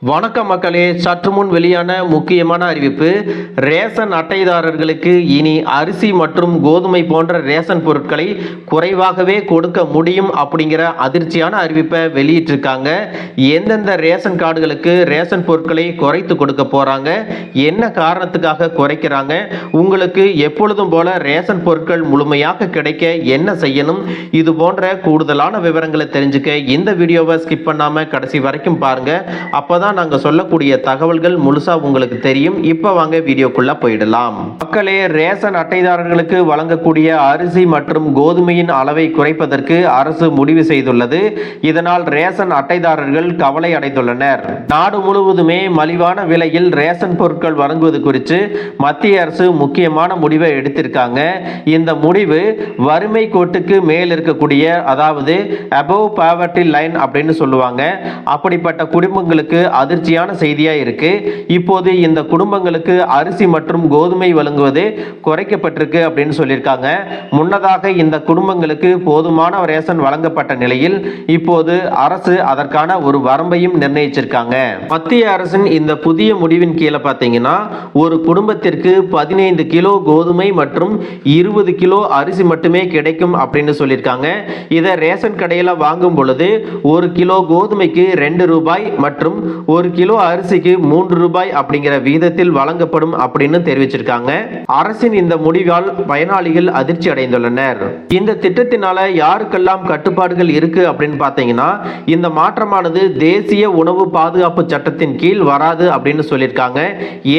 வணக்கம் மக்களே, சற்று முன் வெளியான முக்கியமான அறிவிப்பு. ரேஷன் அட்டைதாரர்களுக்கு இனி அரிசி மற்றும் கோதுமை போன்ற ரேஷன் பொருட்களை குறைவாகவே கொடுக்க முடியும் அப்படிங்கிற அதிர்ச்சியான அறிவிப்பை வெளியிட்டிருக்காங்க. எந்தெந்த ரேஷன் கார்டுகளுக்கு ரேஷன் பொருட்களை குறைத்து கொடுக்க போறாங்க, என்ன காரணத்துக்காக குறைக்கிறாங்க, உங்களுக்கு எப்பொழுதும் போல ரேஷன் பொருட்கள் முழுமையாக கிடைக்க என்ன செய்யணும், இது போன்ற கூடுதலான விவரங்களை தெரிஞ்சுக்க இந்த வீடியோவை ஸ்கிப் பண்ணாம கடைசி வரைக்கும் பாருங்க. அப்பதான் நாங்க சொல்லக்கூடிய தகவல்கள் முழுசா உங்களுக்கு தெரியும். இப்ப வாங்க வீடியோக்குள்ள போயிடலாம். மக்களே, ரேஷன் அட்டைதாரர்களுக்கு வழங்கக்கூடிய அரிசி மற்றும் கோதுமையின் அளவை குறைப்பதற்கு அரசு முடிவு செய்துள்ளது. இதனால் ரேஷன் அட்டைதாரர்கள் கவலை அடைந்துள்ளனர். நாடு முழுவதுமே மலிவான விலையில் ரேஷன் பொருட்கள் வழங்குவது குறித்து மத்திய அரசு முக்கியமான முடிவை எடுத்திருக்காங்க. இந்த முடிவு வறுமை கோட்டுக்கு மேல் இருக்கக்கூடிய, அதாவது அபவ் பாவர்ட்டி லைன் அப்படின்னு சொல்லுவாங்க, அப்படிப்பட்ட குடும்பங்களுக்கு அதிர்ச்சியான செய்தியா இருக்கு. இப்போது இந்த குடும்பங்களுக்கு அரிசி மற்றும் கோதுமை வழங்குவது குறைக்கப்பட்டிருக்கு அப்படின்னு சொல்லியிருக்காங்க. முன்னதாக இந்த குடும்பங்களுக்கு போதுமான ரேஷன் வழங்கப்பட்ட நிலையில் இப்போது அரசு அதற்கான ஒரு வரம்பையும் நிர்ணயிச்சிருக்காங்க. மத்திய அரசின் இந்த புதிய முடிவின் கீழே பார்த்தீங்கன்னா ஒரு குடும்பத்திற்கு 15 கிலோ கோதுமை மற்றும் 20 கிலோ அரிசி மட்டுமே கிடைக்கும் அப்படின்னு சொல்லியிருக்காங்க. இதை ரேஷன் கடையில் வாங்கும் பொழுது 1 கிலோ கோதுமைக்கு 2 ரூபாய் மற்றும் 1 கிலோ அரிசிக்கு 3 ரூபாய் அப்படிங்கிற விகிதத்தில் வழங்கப்படும் அப்படின்னு தெரிவிச்சிருக்காங்க. அரசின் இந்த முடிவால் பயனாளிகள் அதிர்ச்சி அடைந்துள்ளனர். இந்த திட்டத்தினால யாருக்கெல்லாம் கட்டுப்பாடுகள் இருக்கு அப்படின்னு பார்த்தீங்கன்னா, இந்த மாற்றமானது தேசிய உணவு பாதுகாப்பு சட்டத்தின் கீழ் வராது அப்படின்னு சொல்லியிருக்காங்க.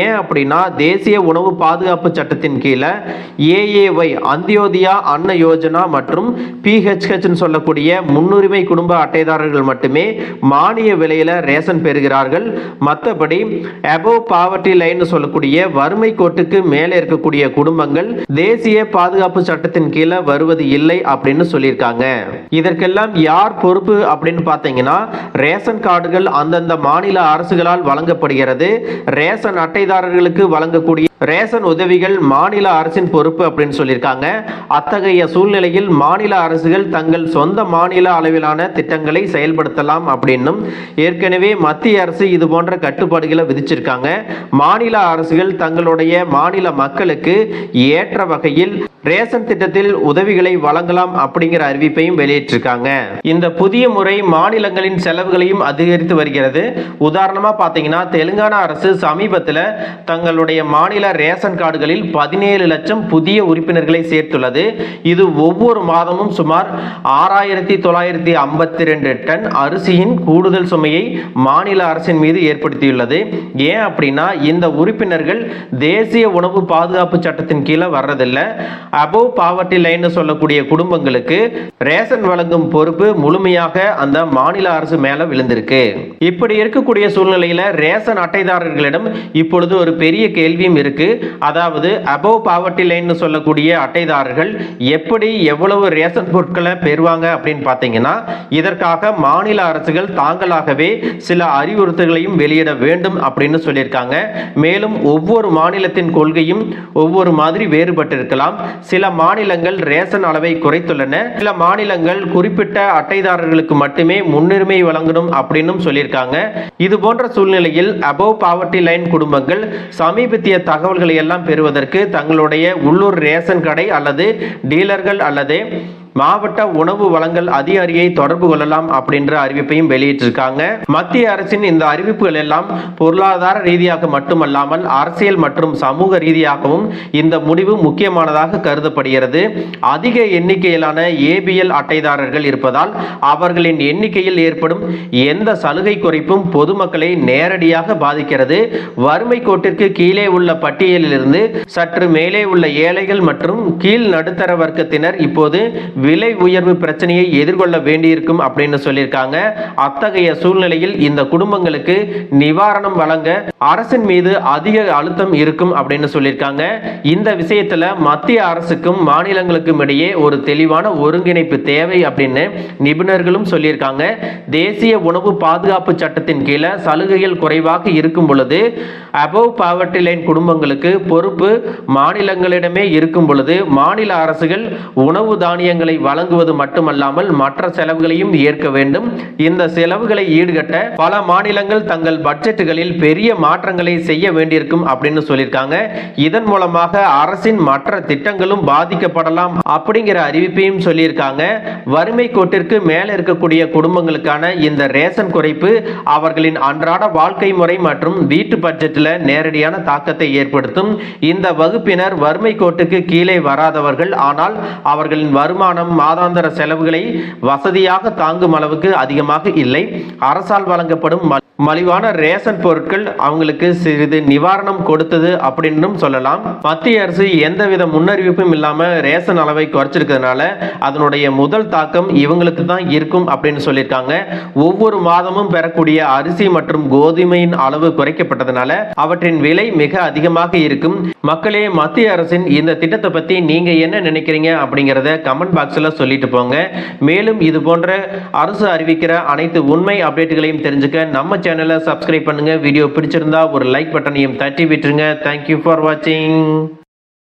ஏன் அப்படின்னா, தேசிய உணவு பாதுகாப்பு சட்டத்தின் கீழே ஏஏஒய் அந்தியோதயா அன்ன யோஜனா மற்றும் PHH சொல்லக்கூடிய முன்னுரிமை குடும்ப அட்டைதாரர்கள் மட்டுமே மானிய விலையில ரேஷன் பெறுகிறார்கள். மற்றபடி அபவ் பாவர்ட்டி லைன் சொல்லக்கூடிய வறுமை கோட்டுக்கு மேலே இருக்கக்கூடிய குடும்பங்கள் தேசிய பாதுகாப்பு சட்டத்தின் கீழே வருவது இல்லை அப்படின்னு சொல்லியிருக்காங்க. இதற்கெல்லாம் யார் பொறுப்பு அப்படின்னு பார்த்தீங்கன்னா, ரேஷன் கார்டுகள் அந்தந்த மாநில அரசுகளால் வழங்கப்படுகிறது. ரேஷன் அட்டைதாரர்களுக்கு வழங்கக்கூடிய ரேஷன் உதவிகள் மாநில அரசின் பொறுப்பு அப்படின்னு சொல்லியிருக்காங்க. அத்தகைய சூழ்நிலையில் மாநில அரசுகள் தங்கள் சொந்த மாநில அளவிலான திட்டங்களை செயல்படுத்தலாம் அப்படின்னும் ஏற்கனவே மத்திய அரசு இது போன்ற கட்டுப்பாடுகளை விதிச்சிருக்காங்க. மாநில அரசுகள் தங்களுடைய மாநில மக்களுக்கு ஏற்ற வகையில் ரேஷன் திட்டத்தில் உதவிகளை வழங்கலாம் அப்படிங்கிற அறிவிப்பையும் வெளியிட்டிருக்காங்க. இந்த புதிய முறை மாநிலங்களின் செலவுகளையும் அதிகரித்து வருகிறது. உதாரணமா பார்த்தீங்கன்னா, தெலுங்கானா அரசு சமீபத்தில் தங்களுடைய மாநில ரேஷன் கார்டுகளில் 17 லட்சம் புதிய உறுப்பினர்களை சேர்த்துள்ளது. இது ஒவ்வொரு மாதமும் சுமார் 6952 டன் அரிசியின் கூடுதல் சுமையை மாநில அரசின் மீது ஏற்படுத்தியுள்ளது. ஏன் அப்படின்னா, இந்த உறுப்பினர்கள் தேசிய உணவு பாதுகாப்பு சட்டத்தின் கீழே வர்றதில்லை. அபவ் பாவர்ட்டி லைன் சொல்லக்கூடிய குடும்பங்களுக்கு ரேஷன் வழங்கும் பொறுப்பு முழுமையாக அந்த மாநில அரசு மேல விழுந்திருக்கு. இப்படி இருக்கக்கூடிய சூழ்நிலையில ரேஷன் அட்டைதாரர்களிடம் இப்பொழுது ஒரு பெரிய கேள்வியும் இருக்கு. அதாவது அபவ் பாவர்ட்டி லைன் சொல்லக்கூடிய அட்டைதாரர்கள் எப்படி எவ்வளவு ரேஷன் பொருட்களை பெறுவாங்க அப்படின்னு பார்த்தீங்கன்னா, இதற்காக மாநில அரசுகள் தாங்களாகவே சில அறிவுறுத்தல்களையும் வெளியிட வேண்டும் அப்படின்னு சொல்லியிருக்காங்க. மேலும் ஒவ்வொரு மாநிலத்தின் கொள்கையும் ஒவ்வொரு மாதிரி வேறுபட்டிருக்கலாம். சில மாநிலங்கள் ரேஷன் அளவை குறைத்துள்ளன. சில மாநிலங்கள் குறிப்பிட்ட அட்டைதாரர்களுக்கு மட்டுமே முன்னுரிமை வழங்கணும் அப்படின்னு சொல்லியிருக்காங்க. இது போன்ற சூழ்நிலையில் அபவ் பாவர்ட்டி லைன் குடும்பங்கள் சமீபத்திய தகவல்களை எல்லாம் பெறுவதற்கு தங்களுடைய உள்ளூர் ரேஷன் கடை அல்லது டீலர்கள் அல்லது மாவட்ட உணவு வழங்கல் அதிகாரியை தொடர்பு கொள்ளலாம் அப்படின்ற அறிவிப்பையும் வெளியிட்டிருக்காங்க. மத்திய அரசின் இந்த அறிவிப்புகள் எல்லாம் பொருளாதார ரீதியாக மட்டுமல்லாமல் அரசியல் மற்றும் சமூக ரீதியாகவும் இந்த முடிவு முக்கியமானதாக கருதப்படுகிறது. அதிக எண்ணிக்கையிலான ABL அட்டைதாரர்கள் இருப்பதால் அவர்களின் எண்ணிக்கையில் ஏற்படும் எந்த சலுகை குறைப்பும் பொதுமக்களை நேரடியாக பாதிக்கிறது. வறுமை கோட்டிற்கு கீழே உள்ள பட்டியலில் இருந்து சற்று மேலே உள்ள ஏழைகள் மற்றும் கீழ் நடுத்தர வர்க்கத்தினர் இப்போது விலை உயர்வு பிரச்சனையை எதிர்கொள்ள வேண்டியிருக்கும் அப்படின்னு சொல்லியிருக்காங்க. அத்தகைய சூழ்நிலையில் இந்த குடும்பங்களுக்கு நிவாரணம் வழங்க அரசின் மீது அதிக அழுத்தம் இருக்கும் அப்படின்னு சொல்லியிருக்காங்க. இந்த விஷயத்துல மத்திய அரசுக்கும் மாநிலங்களுக்கும் இடையே ஒரு தெளிவான ஒருங்கிணைப்பு தேவை அப்படின்னு நிபுணர்களும் சொல்லியிருக்காங்க. தேசிய உணவு பாதுகாப்பு சட்டத்தின் கீழே சலுகைகள் குறைவாக இருக்கும் பொழுது அபவ் பாவர்ட்டி லைன் குடும்பங்களுக்கு பொறுப்பு மாநிலங்களிடமே இருக்கும் பொழுது மாநில அரசுகள் உணவு தானியங்களை மானியங்களை வழங்குவது மட்டுமல்லாமல் மற்ற செலவுகளையும் ஏற்க வேண்டும். இந்த செலவுகளை ஈடுகட்ட பல மாநிலங்கள் தங்கள் பட்ஜெட்டுகளில் பெரிய மாற்றங்களை செய்ய வேண்டியிருக்கும் அப்படின்னு சொல்லியிருக்காங்க. இதன் மூலமாக அரசின் மற்ற திட்டங்களும் பாதிக்கப்படலாம் அப்படிங்கிற அறிவிப்பையும் சொல்லியிருக்காங்க. வறுமை கோட்டிற்கு மேலே இருக்கக்கூடிய குடும்பங்களுக்கான இந்த ரேஷன் குறைப்பு அவர்களின் அன்றாட வாழ்க்கை முறை மற்றும் வீட்டு பட்ஜெட்டில் நேரடியான தாக்கத்தை ஏற்படுத்தும். இந்த வகுப்பினர் வறுமை கோட்டுக்கு கீழே வராதவர்கள், ஆனால் அவர்களின் வருமானம் மாதாந்திர செலவுகளை வசதியாக தாங்கும் அளவுக்கு அதிகமாக இல்லை. அரசால் வழங்கப்படும் மலிவான ரேஷன் பொருட்கள் அவங்களுக்கு சிறிது நிவாரணம் கொடுத்தது அப்படின்னு சொல்லலாம். மத்திய அரசு எந்தவித முன்னறிவிப்பும் இல்லாம ரேஷன் அளவை குறைச்சிருக்கிறதுனால அதனுடைய முதல் தாக்கம் இவங்களுக்கு தான் இருக்கும் அப்படின்னு சொல்லியிருக்காங்க. ஒவ்வொரு மாதமும் பெறக்கூடிய அரிசி மற்றும் கோதுமையின் அளவு குறைக்கப்பட்டதுனால அவற்றின் விலை மிக அதிகமாக இருக்கும். மக்களே, மத்திய அரசின் இந்த திட்டத்தை பத்தி நீங்க என்ன நினைக்கிறீங்க அப்படிங்கறத கமெண்ட் பாக்ஸ்ல சொல்லிட்டு போங்க. மேலும் இது போன்ற அரசு அறிவிக்கிற அனைத்து உண்மை அப்டேட்டுகளையும் தெரிஞ்சுக்க நம்ம சேனலை சப்ஸ்கிரைப் பண்ணுங்க. வீடியோ பிடிச்சிருந்தா ஒரு லைக் பட்டனையும் தட்டி விட்டுருங்க. தேங்க்யூ ஃபார் வாட்சிங்.